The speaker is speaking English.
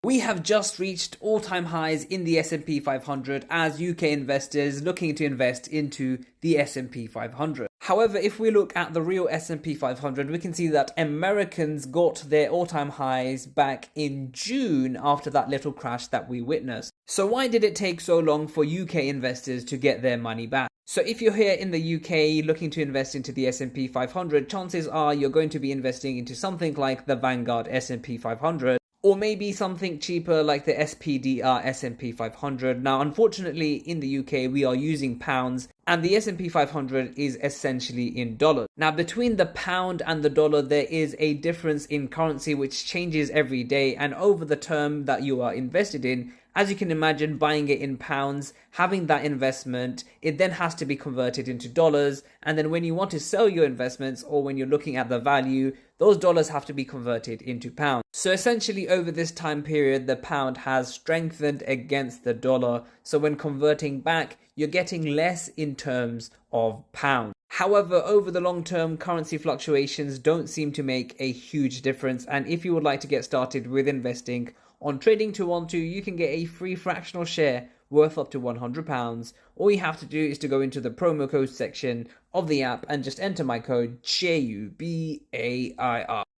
We have just reached all-time highs in the S&P 500 as UK investors looking to invest into the S&P 500. However, if we look at the real S&P 500, we can see that Americans got their all-time highs back in June after that little crash that we witnessed. So why did it take so long for UK investors to get their money back? So if you're here in the UK looking to invest into the S&P 500, chances are you're going to be investing into something like the Vanguard S&P 500. Or maybe something cheaper like the SPDR S&P 500. Now, unfortunately, in the UK, we are using pounds and the S&P 500 is essentially in dollars. Now, between the pound and the dollar, there is a difference in currency which changes every day. And over the term that you are invested in, as you can imagine, buying it in pounds, having that investment, it then has to be converted into dollars. And then when you want to sell your investments or when you're looking at the value, those dollars have to be converted into pounds. So essentially over this time period, the pound has strengthened against the dollar. So when converting back, you're getting less in terms of pounds. However, over the long term, currency fluctuations don't seem to make a huge difference. And if you would like to get started with investing on Trading 212, you can get a free fractional share worth up to £100. All you have to do is to go into the promo code section of the app and just enter my code JUBAIR.